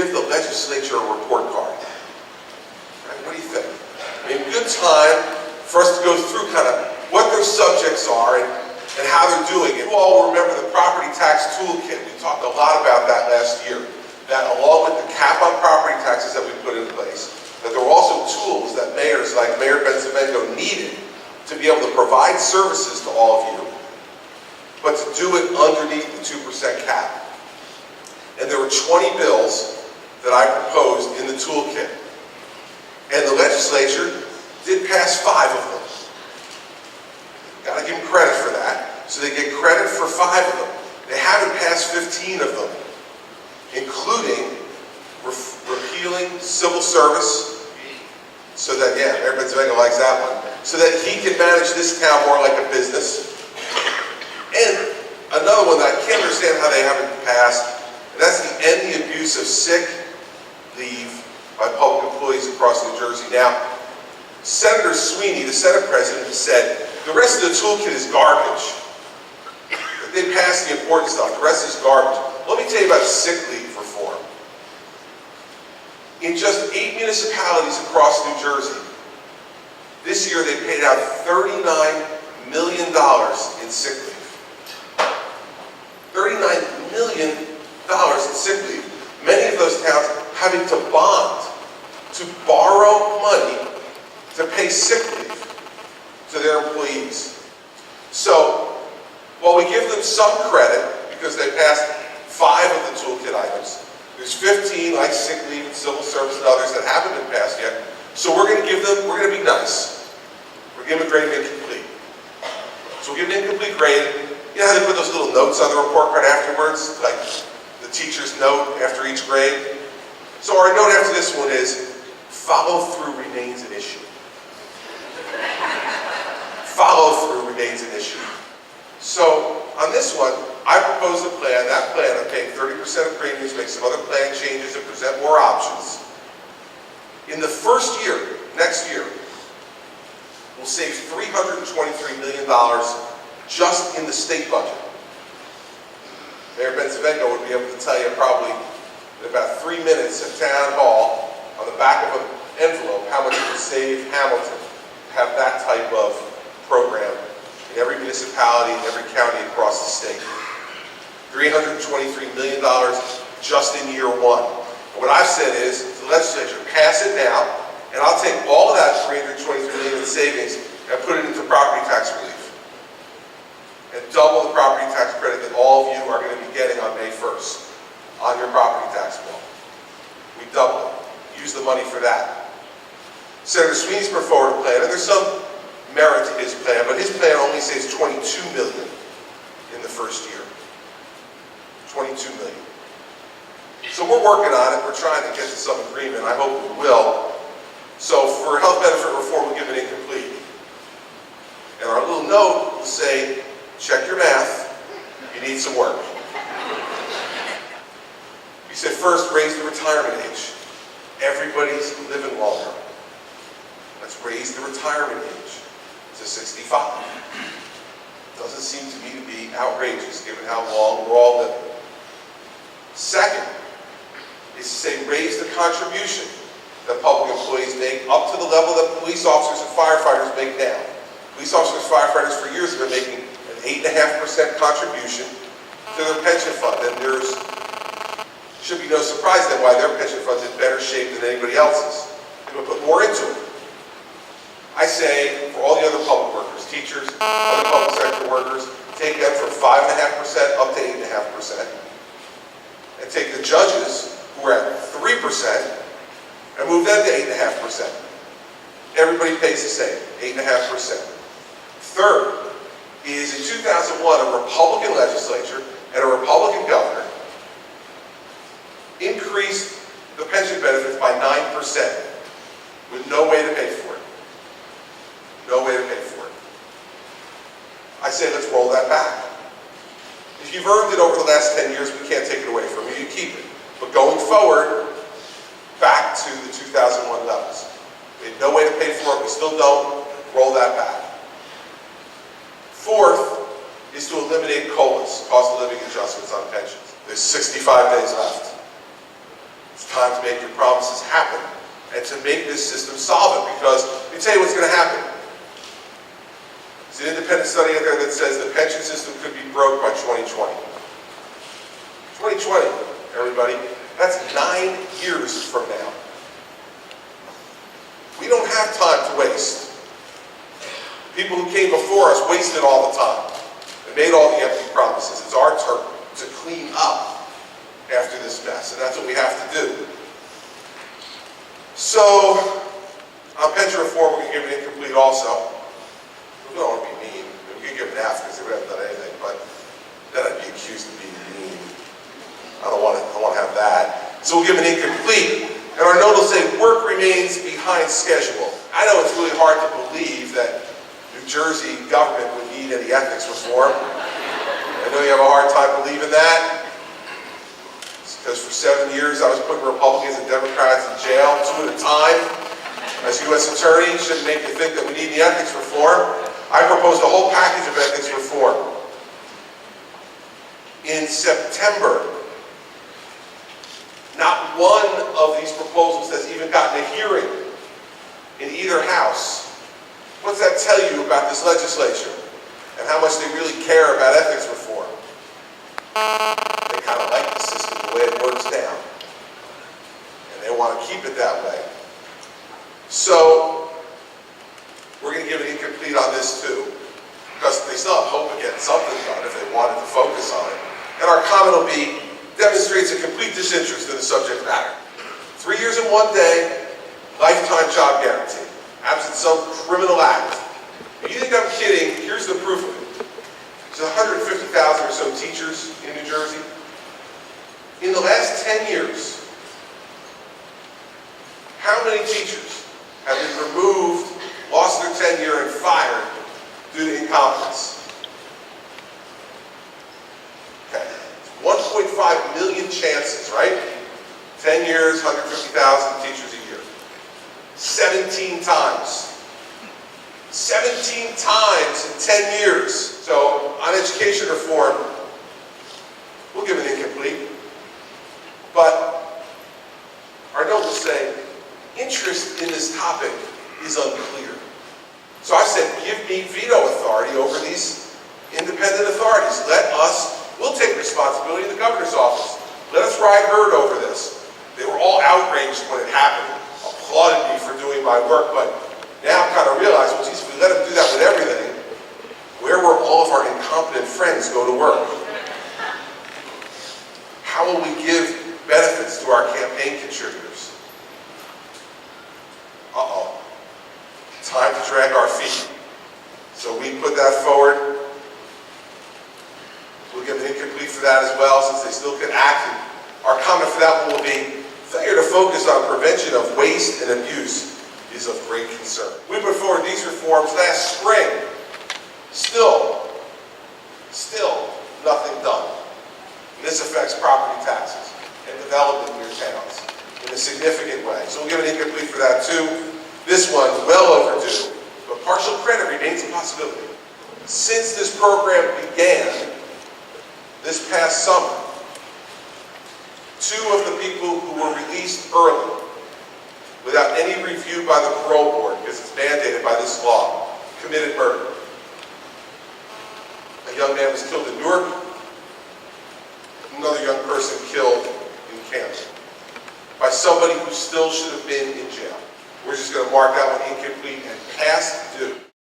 give the legislature a report card. Right? What do you think? I mean, good time for us to go through kind of what their subjects are and how they're doing it. You all remember the property tax toolkit. We talked a lot about that last year. That along with the cap on property taxes that we put in place, that there were also tools that mayors like Mayor Benzavengo needed to be able to provide services to all of you, but to do it underneath the 2% cap. And there were 20 bills that I proposed in the toolkit. And the legislature did pass 5 of them. Gotta give them credit for that. So they get credit for 5 of them. They haven't passed 15 of them, including repealing civil service, so that, yeah, Mayor Benzavengo likes that one, so that he can manage this town more like a business. And another one that I can't understand how they haven't passed, and that's the end the abuse of sick leave by public employees across New Jersey. Now, Senator Sweeney, the Senate President, said the rest of the toolkit is garbage. They passed the important stuff. The rest is garbage. Let me tell you about sick leave reform. In just 8 municipalities across New Jersey, this year they paid out $39 million in sick leave. $39 million in sick leave. Many of those towns having to bond, to borrow money to pay sick leave to their employees. So, while we give them some credit because they passed 5 of the toolkit items, there's 15 like sick leave and civil service and others that haven't been passed yet. So we're going to be nice. We're going to grade them incomplete. So we'll give them incomplete grade. You know how they put those little notes on the report card afterwards, like the teacher's note after each grade? So our note after this one is, follow through remains an issue. Follow through remains an issue. So on this one, I proposed a plan. That plan of paying 30% of premiums, make some other plan changes, and present more options. In the first year, next year, we'll save $323 million just in the state budget. Mayor Benzavengo would be able to tell you probably in about 3 minutes at Town Hall on the back of an envelope how much it would save Hamilton to have that type of program in every municipality, in every county across the state. $323 million just in year 1. And what I've said is, to the legislature, pass it now, and I'll take all of that $323 million in savings and put it into property tax relief. And double the property tax credit that all of you are going to be getting on May 1st on your property tax bill. We double it. Use the money for that. Senator Sweeney's put forward a plan, and there's some merit to his plan, but his plan only saves $22 million in the first year. $22 million. So we're working on it. We're trying to get to some agreement. I hope we will. So for health benefit reform, we'll give it incomplete. And our little note will say, check your math. You need some work. We said first, raise the retirement age. Everybody's living longer. Let's raise the retirement age to 65. Doesn't seem to me to be outrageous given how long we're all living. Second is to say raise the contribution that public employees make up to the level that police officers and firefighters make now. Police officers and firefighters for years have been making an 8.5% contribution to their pension fund, and there's should be no surprise then why their pension fund's in better shape than anybody else's. They would put more into it. I say for all the other public workers, teachers, other public sector workers, take them from 5.5% up to 8.5%. And take the judges, who are at 3%, and move them to 8.5%. Everybody pays the same, 8.5%. Third is in 2001, a Republican legislature and a Republican governor increased the pension benefits by 9% with no way to pay for it. No way to pay for it. I say let's roll that back. If you've earned it over the last 10 years, we can't take it away from you. You keep it. But going forward, back to the 2001 levels. We had no way to pay for it. We still don't. Roll that back. Fourth is to eliminate COLAs, cost of living adjustments on pensions. There's 65 days left. It's time to make your promises happen and to make this system solvent, because let me tell you what's going to happen. There's an independent study out there that says the pension system could be broke by 2020. 2020, everybody, that's 9 years from now. We don't have time to waste. People who came before us wasted all the time and made all the empty promises. It's our turn to clean up after this mess, and that's what we have to do. So, on pension reform, we can give it incomplete also. We don't want to be mean. We can give it an F because we haven't done anything, but then I'd be accused of being mean. I don't want to have that. So we'll give it incomplete, and our note will say work remains behind schedule. I know it's really hard to believe that New Jersey government would need any ethics reform. I know you have a hard time believing that. It's because for 7 years I was putting Republicans and Democrats in jail 2 at a time. As U.S. Attorney, shouldn't make you think that we need any ethics reform. I proposed a whole package of ethics reform. In September, not one of these proposals has even gotten a hearing in either house. What's that tell you about this legislature and how much they really care about ethics reform? They kind of like the system the way it works now, and they want to keep it that way. So we're going to give it incomplete on this too, because they still have hope of getting something done if they wanted to focus on it. And our comment will be, demonstrates a complete disinterest in the subject matter. 3 years and 1 day, lifetime job guarantee, absent some criminal act. If you think I'm kidding, here's the proof of it. There's 150,000 or so teachers in New Jersey. In the last 10 years, how many teachers have been removed, lost their tenure, and fired due to incompetence? Okay. 1.5 million chances, right? 10 years, 150,000 teachers a year. 17 times. 17 times in 10 years. So, on education reform, we'll give it incomplete. But our note will say, interest in this topic is unclear. So I said, give me veto authority over these independent authorities. We'll take responsibility in the governor's office. Let us ride herd over this. They were all outraged when it happened, applauded me for doing my work, but now I've kind of realized, well, geez, if we let them do that with everything, where will all of our incompetent friends go to work? How will we give benefits to our campaign contributors? Uh-oh. Time to drag our feet. So we put that forward. We'll give it incomplete for that as well, since they still can act. Our comment for that one will be, failure to focus on prevention of waste and abuse is of great concern. We put forward these reforms last spring. Still nothing done. And this affects property taxes and development in your towns in a significant way. So we'll give it incomplete for that too. This one, well overdue, but partial credit remains a possibility. Since this program began this past summer, 2 of the people who were released early without any review by the parole board, because it's mandated by this law, committed murder. A young man was killed in Newark, another young person killed in Camden by somebody who still should have been in jail. We're just going to mark that one incomplete and past due.